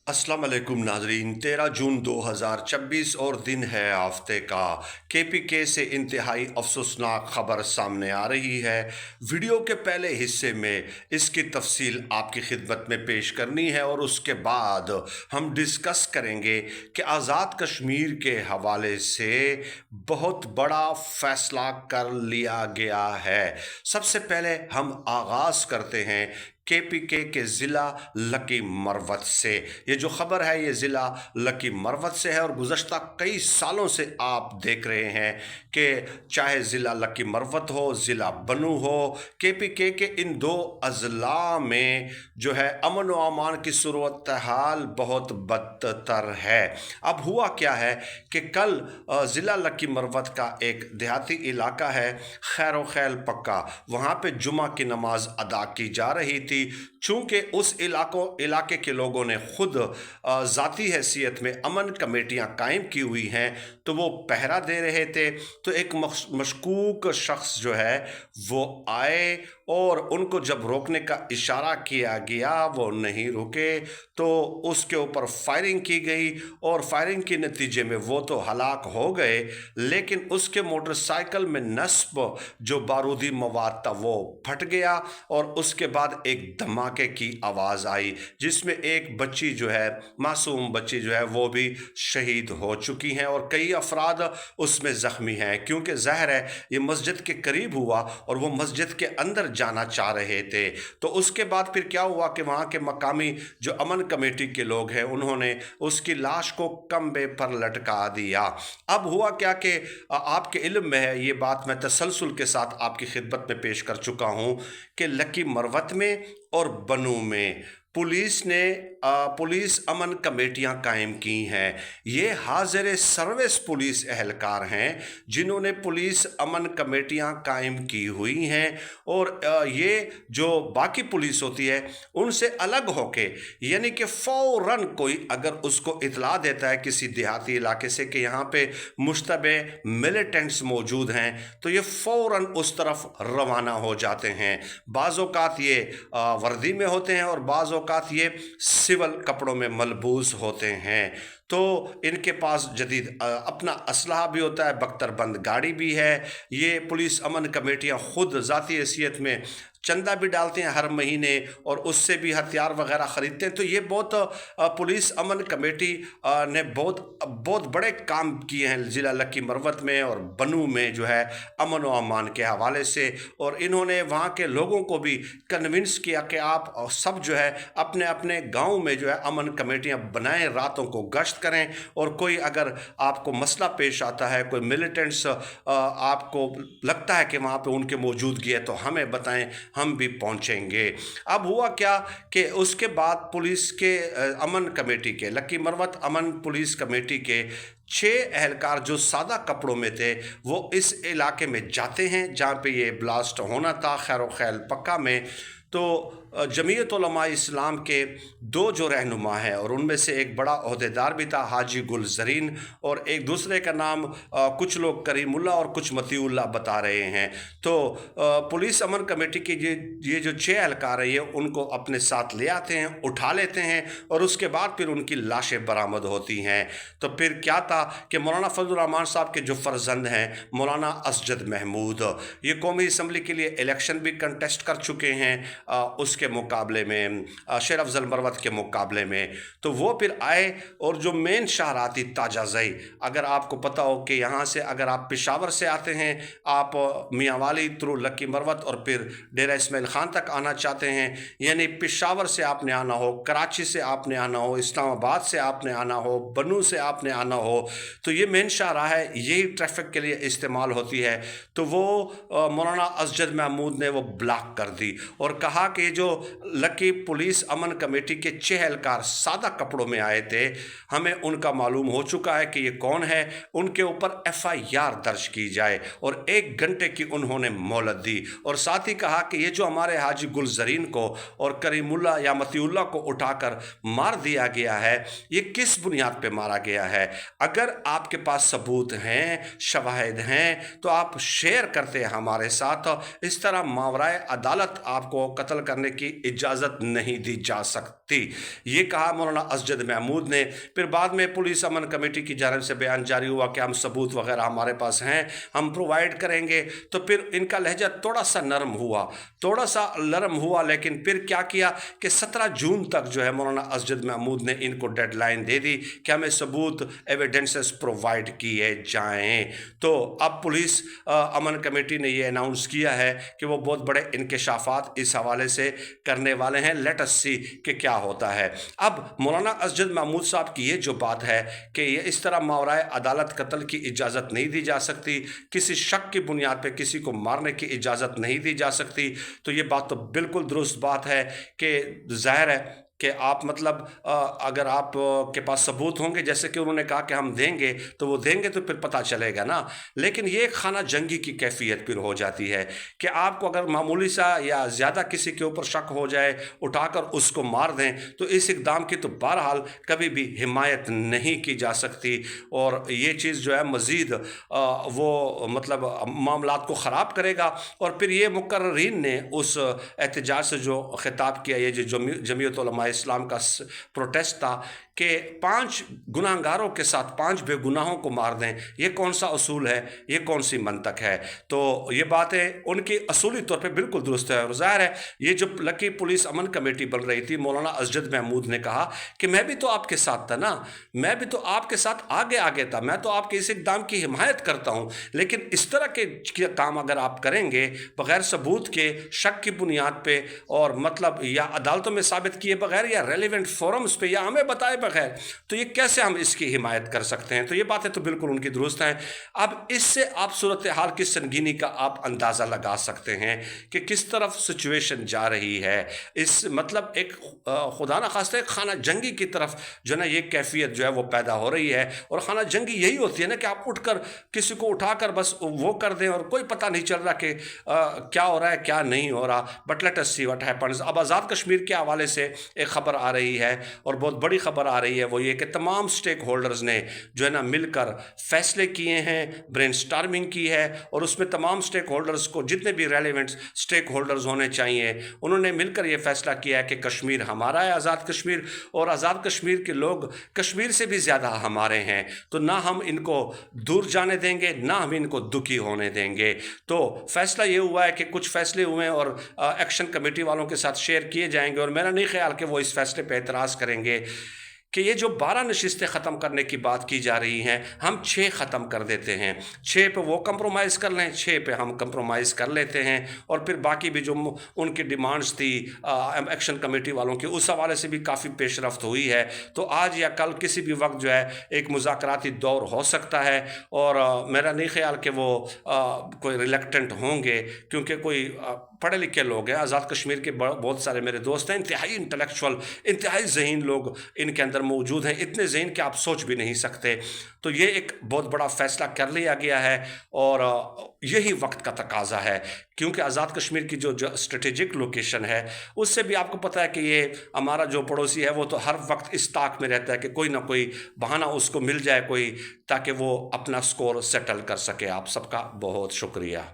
अस्सलाम वालेकुम नाजरीन। 13 जून 2026 और दिन है हफ्ते का। केपीके से इंतहाई अफसोसनाक खबर सामने आ रही है। वीडियो के पहले हिस्से में इसकी तफसील आपकी खिदमत में पेश करनी है और उसके बाद हम डिस्कस करेंगे कि आज़ाद कश्मीर के हवाले से बहुत बड़ा फैसला कर लिया गया है। सबसे पहले हम आगाज़ करते हैं केपीके के ज़िला लकी मरवत से। ये जो ख़बर है ये ज़िला लकी मरवत से है और गुज़श्ता कई सालों से आप देख रहे हैं कि चाहे ज़िला लकी मरवत हो, ज़िला बनू हो, केपीके के इन दो अज़ला में जो है अमन व अमान की सूरत हाल बहुत बदतर है। अब हुआ क्या है कि कल ज़िला लकी मरवत का एक देहाती इलाका है खैर खैल पक्का, वहाँ पे जुमा की नमाज अदा की जा रही थी। चूँकि उस इलाके के लोगों ने खुद ज़ाती हैसियत में अमन कमेटियाँ कायम की हुई हैं, तो वो पहरा दे रहे थे। तो एक मशकूक शख्स जो है वो आए और उनको जब रोकने का इशारा किया गया वो नहीं रुके, तो उसके ऊपर फायरिंग की गई और फायरिंग के नतीजे में वो तो हलाक हो गए, लेकिन उसके मोटरसाइकिल में नस्ब जो बारूदी मवाद था वो फट गया और उसके बाद एक धमाके की आवाज़ आई जिसमें एक बच्ची जो है, मासूम बच्ची जो है वो भी शहीद हो चुकी हैं और कई अफराद उसमें ज़ख्मी हैं। क्योंकि ज़ाहिर है ये मस्जिद के करीब हुआ और वो मस्जिद के अंदर जाना चाह रहे थे। तो उसके बाद फिर क्या हुआ कि वहाँ के मकामी जो अमन कमेटी के लोग हैं उन्होंने उसकी लाश को खंबे पर लटका दिया। अब हुआ क्या कि आपके इल्म में है, ये बात मैं तसलसल के साथ आपकी खिदमत में पेश कर चुका हूँ कि लकी मरवत में और बनू में पुलिस अमन कमेटियां कायम की हैं। ये हाज़िर सर्विस पुलिस एहलकार हैं जिन्होंने पुलिस अमन कमेटियां कायम की हुई हैं और ये जो बाकी पुलिस होती है उनसे अलग होके, यानी कि फ़ौरन कोई अगर उसको इतला देता है किसी देहाती इलाके से कि यहाँ पे मुश्तबे मिलिटेंट्स मौजूद हैं, तो ये फ़ौरन उस तरफ रवाना हो जाते हैं। बाज़ औक़ात ये वर्दी में होते हैं और बाज़ औक़ात ये सिविल कपड़ों में मलबूस होते हैं। तो इनके पास जदीद अपना असलहा भी होता है, बख्तरबंद गाड़ी भी है। ये पुलिस अमन कमेटियाँ खुद ज़ाती हैसियत में चंदा भी डालते हैं हर महीने और उससे भी हथियार वगैरह ख़रीदते हैं। तो ये बहुत पुलिस अमन कमेटी ने बहुत बड़े काम किए हैं ज़िला लकी मरवत में और बनू में जो है अमन व अमान के हवाले से, और इन्होंने वहाँ के लोगों को भी कन्विंस किया कि आप सब जो है अपने अपने गाँव में जो है अमन कमेटियाँ बनाएं, रातों को गश्त करें और कोई अगर आपको मसला पेश आता है, कोई मिलिटेंट्स आपको लगता है कि वहाँ पे उनकी मौजूदगी है, तो हमें बताएं, हम भी पहुंचेंगे। अब हुआ क्या कि उसके बाद पुलिस के अमन कमेटी के लकी मरवत अमन पुलिस कमेटी के 6 एहलकार जो सादा कपड़ों में थे वो इस इलाके में जाते हैं जहाँ पे ये ब्लास्ट होना था, खैर खैल पक्का में। तो जमीयत उलमा इस्लाम के 2 जो रहनुमा हैं और उनमें से एक बड़ा ओहदेदार भी था हाजी गुल ज़रीन, और एक दूसरे का नाम कुछ लोग करीमुल्ला और कुछ मतीउल्ला बता रहे हैं। तो पुलिस अमन कमेटी के ये जो 6 एहलकार हैं ये उनको अपने साथ ले आते हैं, उठा लेते हैं और उसके बाद फिर उनकी लाशें बरामद होती हैं। तो फिर क्या था कि मौलाना फजल रहमान साहब के जो फ़र्जंद हैं मौलाना असजद महमूद, ये कौमी असम्बली के लिए इलेक्शन भी कंटेस्ट कर चुके हैं उसके मुकाबले में, शेर अफजल मरवत के मुकाबले में। तो वो फिर आए और जो मेन शाहराह थी ताजाज़ई, अगर आपको पता हो कि यहाँ से अगर आप पेशावर से आते हैं, आप मियाँ वाली थ्रू लकी मरवत और फिर डेरा इस्माइल ख़ान तक आना चाहते हैं, यानी पेशावर से आपने आना हो, कराची से आपने आना हो, इस्लामाबाद से आपने आना हो, बनू से आपने आना हो, तो ये मेन शाहराह है, यही ट्रैफिक के लिए इस्तेमाल होती है। तो वो मौलाना असजद महमूद ने वो ब्लॉक कर दी और कहा कि जो लकी पुलिस अमन कमेटी के 6 एहलकार सादा कपड़ों में आए थे, हमें उनका मालूम हो चुका है कि ये कौन है, उनके ऊपर FIR दर्ज की जाए और 1 घंटे की उन्होंने मोहलत दी। और साथ ही कहा कि ये जो हमारे हाजी गुल ज़रीन को और करीमुल्ला या मतीउल्ला को उठाकर मार दिया गया है, ये किस बुनियाद पे मारा गया है। अगर आपके पास सबूत हैं, शवाहिद हैं, तो आप शेयर करते हैं हमारे साथ। इस तरह मावराए अदालत आपको कत्ल करने की इजाज़त नहीं दी जा सकती। ये कहा मौलाना असजद महमूद ने। फिर बाद में पुलिस अमन कमेटी की जानिब से बयान जारी हुआ कि हम सबूत वगैरह हमारे पास हैं, हम प्रोवाइड करेंगे। तो फिर इनका लहजा थोड़ा सा नरम हुआ, लेकिन फिर क्या किया कि 17 जून तक जो है मौलाना असजद महमूद ने इनको डेडलाइन दे दी कि हमें सबूत एविडेंसेस प्रोवाइड किए जाएं। तो अब पुलिस अमन कमेटी ने ये अनाउंस किया है कि वो बहुत बड़े इंकशाफात इस हवाले से करने वाले हैं। लेट अस सी कि क्या होता है। अब मौलाना असजद महमूद साहब की ये जो बात है कि ये इस तरह मावराए अदालत कत्ल की इजाज़त नहीं दी जा सकती, किसी शक की बुनियाद पर किसी को मारने की इजाज़त नहीं दी जा सकती, तो ये बात तो बिल्कुल दुरुस्त बात है कि ज़ाहिर है कि आप मतलब अगर आप के पास सबूत होंगे, जैसे कि उन्होंने कहा कि हम देंगे, तो वो देंगे तो फिर पता चलेगा ना। लेकिन ये खाना जंगी की कैफियत फिर हो जाती है कि आपको अगर मामूली सा या ज़्यादा किसी के ऊपर शक हो जाए, उठाकर उसको मार दें, तो इस इक़दाम की तो बहरहाल कभी भी हिमायत नहीं की जा सकती। और ये चीज़ जो है मज़ीद वो मतलब मामलात को ख़राब करेगा। और फिर ये मुकर्रीन ने उस एहतजाज से जो खिताब किया, ये जो जमीयत उलमा इस्लाम का प्रोटेस्ट था कि 5 गुनाहगारों के साथ 5 बेगुनाहों को मार दें, ये कौन सा असूल है, ये कौन सी मंतक है। तो ये बातें उनकी असूली तौर पे बिल्कुल दुरुस्त है। और ज़ाहिर है ये जो लकी पुलिस अमन कमेटी बन रही थी, मौलाना असजद महमूद ने कहा कि मैं भी तो आपके साथ था ना, मैं भी तो आपके साथ आगे था, मैं तो आपके इस इक़दाम की हिमायत करता हूँ। लेकिन इस तरह के काम अगर आप करेंगे बग़ैर सबूत के, शक की बुनियाद पे, और मतलब या अदालतों में साबित किए बगैर या रेलिवेंट फोरम्स पे या हमें बताए बगैर, तो ये कैसे हम इसकी हिमायत कर सकते हैं। तो ये बातें तो बिल्कुल उनकी दुरुस्त हैं। अब इससे आप सूरत हाल की संगीनी का आप अंदाज़ा लगा सकते हैं कि किस तरफ सिचुएशन जा रही है। इस मतलब एक खुदा न खास्ते खाना जंगी की तरफ जो ना ये कैफियत जो है वो पैदा हो रही है। और खाना जंगी यही होती है ना कि आप उठकर किसी को उठाकर बस वो कर दें और कोई पता नहीं चल रहा कि क्या हो रहा है क्या नहीं हो रहा। But let us see what happens. अब आज़ाद कश्मीर के हवाले से एक ख़बर आ रही है और बहुत बड़ी ख़बर आ रही है, वो ये कि तमाम स्टेक होल्डर्स ने जो है ना मिलकर फैसले किए हैं, ब्रेन स्टार्मिंग की है। और उसमें तमाम स्टेक होल्डर्स को, जितने भी रेलिवेंट स्टेक होल्डर्स होने चाहिए, उन्होंने मिलकर ये फैसला किया है कि कश्मीर हमारा है, आज़ाद कश्मीर, और आज़ाद कश्मीर के लोग कश्मीर से भी ज़्यादा हमारे हैं। तो ना हम इनको दूर जाने देंगे, ना हम इनको दुखी होने देंगे। तो फैसला ये हुआ है कि कुछ फैसले हुए और एक्शन कमेटी वालों के साथ शेयर किए जाएंगे। और मेरा नहीं ख्याल कि वो इस फैसले पे एतराज़ करेंगे कि ये जो 12 नशिस्तें ख़त्म करने की बात की जा रही हैं, हम 6 ख़त्म कर देते हैं। 6 पे वो कंप्रोमाइज़ कर लें, 6 पे हम कंप्रोमाइज़ कर लेते हैं। और फिर बाकी भी जो उनकी डिमांड्स थी एक्शन कमेटी वालों की, उस हवाले से भी काफ़ी पेशरफ्त हुई है। तो आज या कल किसी भी वक्त जो है एक मुज़ाकराती दौर हो सकता है। और मेरा नहीं ख्याल कि वो कोई रिलेक्टेंट होंगे, क्योंकि कोई पढ़े लिखे लोग हैं। आज़ाद कश्मीर के बहुत सारे मेरे दोस्त हैं, इंतहाई इंटेलेक्चुअल, इंतहाई ज़हीन लोग इनके अंदर मौजूद हैं, इतने ज़हीन कि आप सोच भी नहीं सकते। तो ये एक बहुत बड़ा फ़ैसला कर लिया गया है और यही वक्त का तकाजा है, क्योंकि आज़ाद कश्मीर की जो स्ट्रेटेजिक लोकेशन है, उससे भी आपको पता है कि ये हमारा जो पड़ोसी है वो तो हर वक्त इस ताक में रहता है कि कोई ना कोई बहाना उसको मिल जाए कोई, ताकि वो अपना स्कोर सेटल कर सके। आप सबका बहुत शुक्रिया।